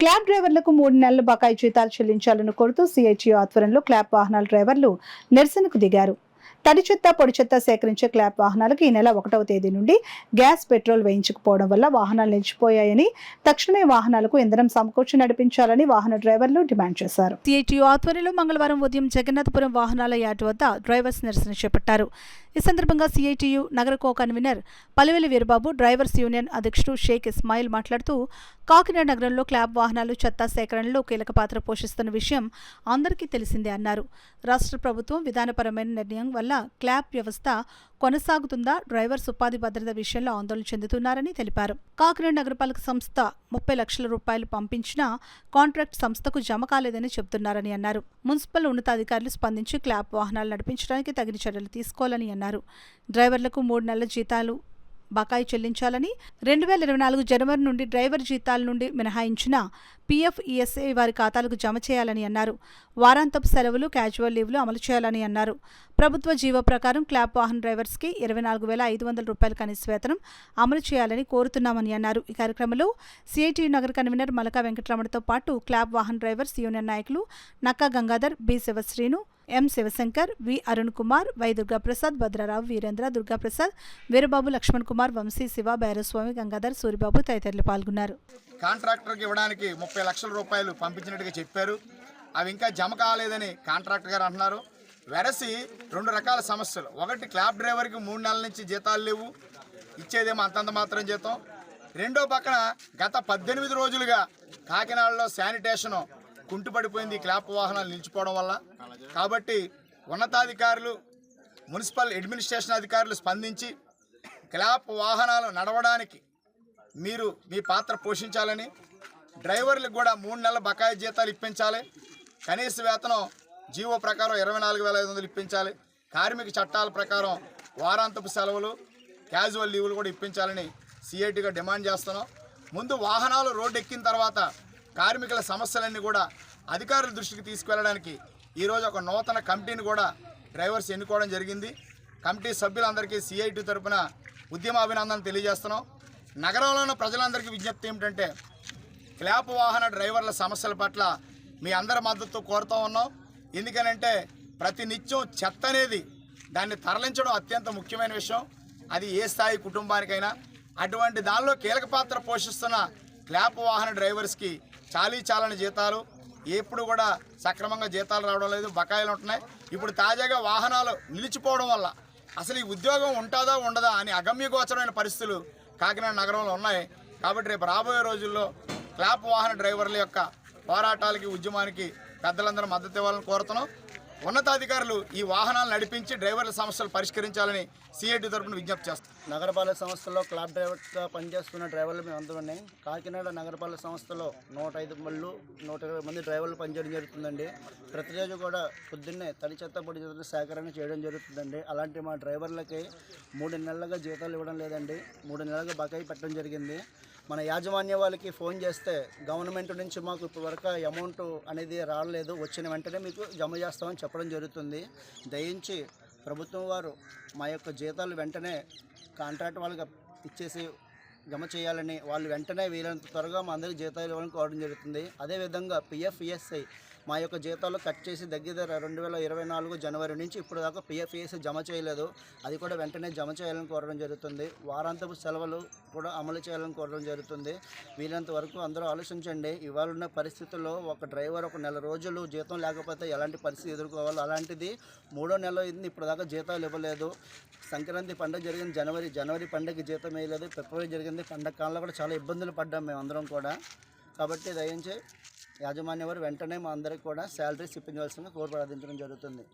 Club డ్రైవర్లకు 3 నెలల బకాయి జీతాలు చెల్లించాలని కోరుతూ సిఐటియు ఆధ్వర్యంలో క్లాబ్ వాహనాల డ్రైవర్లు నిరసనకు దిగారు. తడి చెత్త, పొడి చెత్త సేకరించే క్లాబ్ వాహనాలకు ఈ నెల 1వ తేదీ నుండి గ్యాస్, పెట్రోల్ వేయించకపోవడం వల్ల వాహనాలు నిలిచిపోయాయని, తక్షణమే వాహనాలకు ఇంధనం సమకూర్చి నడిపించాలని వాహన డ్రైవర్లు డిమాండ్ చేశారు. సిఐటియు ఆధ్వర్యంలో మంగళవారం ఉదయం జగన్నాథపురం వాహనాల యార్డు వద్ద డ్రైవర్స్ నిరసన చేపట్టారు. ఈ సందర్భంగా సిఐటియు నగర co convener Paliveli Veerababu, drivers union అధ్యక్షుడు షేక్ ఇస్మాయిల్ మాట్లాడుతూ, కాకినాడ నగరంలో క్లాబ్ వాహనాలు చెత్త సేకరణలో కీలక పాత్ర పోషిస్తున్న విషయం అందరికీ తెలిసిందే అన్నారు. రాష్ట్ర ప్రభుత్వం విధానపరమైన నిర్ణయం వల్ల క్లాబ్ వ్యవస్థ కొనసాగుతుందా, డ్రైవర్స్ ఉపాధి భద్రత విషయంలో ఆందోళన చెందుతున్నారని తెలిపారు. కాకినాడ నగరపాలక సంస్థ 30 లక్షల రూపాయలు పంపించినా కాంట్రాక్ట్ సంస్థకు జమ కాలేదని చెబుతున్నారని అన్నారు. మున్సిపల్ ఉన్నతాధికారులు స్పందించి క్లాబ్ వాహనాలు నడిపించడానికి తగిన చర్యలు తీసుకోవాలని అన్నారు. డ్రైవర్లకు 3 నెలల జీతాలు బకాయి చెల్లించాలని, 2024 జనవరి నుండి డ్రైవర్ జీతాల నుండి మినహాయించిన పీఎఫ్, ఈఎస్ఐ వారి ఖాతాలకు జమ చేయాలని అన్నారు. వారాంతపు సెలవులు, క్యాజువల్ లీవ్లు అమలు చేయాలని అన్నారు. ప్రభుత్వ జీవో ప్రకారం క్లాబ్ వాహన డ్రైవర్స్కి 24,500 రూపాయల కనీస వేతనం అమలు చేయాలని కోరుతున్నామని అన్నారు. ఈ కార్యక్రమంలో సిఐటియు నగర కన్వీనర్ మలకా వెంకటరమణతో పాటు క్లాబ్ వాహన డ్రైవర్స్ యూనియన్ నాయకులు Nakka Gangadhar, B Sivasrinu, M Sivashankar, V Arun Kumar, Y Durgaprasad, Bhadrarao, Veerendra, Durgaprasad, Veerababu, Laxman Kumar, Vamsi, Siva, Bhairaswamy, Gangadhar, Suribabu తదితరులు పాల్గొన్నారు. కాంట్రాక్టర్కి ఇవ్వడానికి 30 లక్షల రూపాయలు పంపించినట్టుగా చెప్పారు. అవి ఇంకా జమ కాలేదని కాంట్రాక్టర్ గారు అంటున్నారు. వెరసి 2 రకాల సమస్యలు. ఒకటి, క్లాబ్ డ్రైవర్కి 3 నెలల నుంచి జీతాలు లేవు, ఇచ్చేదేమో అంతంత మాత్రం జీతం. రెండో పక్కన గత 18 రోజులుగా కాకినాడలో శానిటేషను కుంటుపడిపోయింది క్లాబ్ వాహనాలు నిలిచిపోవడం వల్ల. కాబట్టి ఉన్నతాధికారులు, మున్సిపల్ అడ్మినిస్ట్రేషన్ అధికారులు స్పందించి క్లాబ్ వాహనాలు నడవడానికి మీరు మీ పాత్ర పోషించాలని, డ్రైవర్లకు కూడా 3 నెలల బకాయి జీతాలు ఇప్పించాలి, కనీస వేతనం జీవో ప్రకారం 24,500 ఇప్పించాలి, కార్మిక చట్టాల ప్రకారం వారాంతపు సెలవులు, క్యాజువల్ లీవులు కూడా ఇప్పించాలని సిఐటిగా డిమాండ్ చేస్తున్నాం. ముందు వాహనాలు రోడ్డు ఎక్కిన తర్వాత కార్మికుల సమస్యలన్నీ కూడా అధికారుల దృష్టికి తీసుకువెళ్ళడానికి ఈరోజు ఒక నూతన కమిటీని కూడా డ్రైవర్స్ ఎన్నుకోవడం జరిగింది. కమిటీ సభ్యులందరికీ సిఐటి తరఫున ఉద్యమాభినందన తెలియజేస్తున్నాం. నగరంలో ఉన్న ప్రజలందరికీ విజ్ఞప్తి ఏమిటంటే, క్లాబ్ వాహన డ్రైవర్ల సమస్యల పట్ల మీ అందరి మద్దతు కోరుతూ ఉన్నాం. ఎందుకనంటే ప్రతి నిత్యం చెత్త అనేది దాన్ని తరలించడం అత్యంత ముఖ్యమైన విషయం. అది ఏ స్థాయి కుటుంబానికైనా. అటువంటి దానిలో కీలక పాత్ర పోషిస్తున్న క్లాబ్ వాహన డ్రైవర్స్కి చాలని జీతాలు, ఎప్పుడు కూడా సక్రమంగా జీతాలు రావడం లేదు, బకాయిలు ఉంటున్నాయి. ఇప్పుడు తాజాగా వాహనాలు నిలిచిపోవడం వల్ల అసలు ఈ ఉద్యోగం ఉంటుందా ఉండదా అని అగమ్యగోచరమైన పరిస్థితులు కాకినాడ నగరంలో ఉన్నాయి. కాబట్టి రేపు రాబోయే రోజుల్లో క్లాబ్ వాహన డ్రైవర్ల యొక్క పోరాటాలకి, ఉద్యమానికి పెద్దలందరూ మద్దతు ఇవ్వాలని కోరుతున్నాం. ఉన్నతాధికారులు ఈ వాహనాలు నడిపించి డ్రైవర్ల సమస్యలు పరిష్కరించాలని సిఐటి తరఫున విజ్ఞప్తి చేస్తాం. నగరపాలక సంస్థలో క్లాబ్ డ్రైవర్గా పనిచేస్తున్న డ్రైవర్లు మేము అందరూ కాకినాడ నగరపాలక సంస్థలో 105 బళ్ళు, 120 మంది డ్రైవర్లు పనిచేయడం జరుగుతుందండి. ప్రతిరోజు కూడా పొద్దున్నే తడి చెత్త, పొడి చెత్త సేకరణ చేయడం జరుగుతుందండి. అలాంటి మా డ్రైవర్లకి 3 నెలలుగా జీతాలు ఇవ్వడం లేదండి. 3 నెలలుగా బకాయి పెట్టడం జరిగింది. మన యాజమాన్య వాళ్ళకి ఫోన్ చేస్తే గవర్నమెంట్ నుంచి మాకు ఇప్పటివరకు అమౌంట్ అనేది రాలేదు, వచ్చిన వెంటనే మీకు జమ చేస్తామని చెప్పడం జరుగుతుంది. దయించి ప్రభుత్వం వారు మా యొక్క జీతాలు వెంటనే కాంట్రాక్ట్ వాళ్ళకి ఇచ్చేసి జమ చేయాలని, వాళ్ళు వెంటనే వీలైనంత త్వరగా మా అందరికి జీతాలు ఇవ్వాలని కోరడం జరుగుతుంది. అదేవిధంగా పిఎఫ్, ఈఎస్ఐ మా యొక్క జీతాలు కట్ చేసి దగ్గర 2024 జనవరి నుంచి ఇప్పుడు దాకా పిఎఫ్, ఈఎస్ఐ జమ చేయలేదు. అది కూడా వెంటనే జమ చేయాలని కోరడం జరుగుతుంది. వారాంతపు సెలవులు కూడా అమలు చేయాలని కోరడం జరుగుతుంది. వీలైనంత వరకు అందరూ ఆలోచించండి. ఇవాళ ఉన్న పరిస్థితుల్లో ఒక డ్రైవర్ 1 నెల రోజులు జీతం లేకపోతే ఎలాంటి పరిస్థితి ఎదుర్కోవాలో, అలాంటిది 3వ నెల అయింది, ఇప్పుడు దాకా జీతాలు ఇవ్వలేదు. సంక్రాంతి పండుగ జరిగింది జనవరి పండుగకి జీతం వేయలేదు. ఫిబ్రవరి జరిగింది పండుగ కాలంలో కూడా చాలా ఇబ్బందులు పడ్డాం మేము అందరం కూడా. కాబట్టి దయించి యాజమాన్యం వారు వెంటనే మా అందరికీ కూడా శాలరీస్ ఇప్పించవలసిందిగా కోరి ప్రార్థించడం జరుగుతుంది.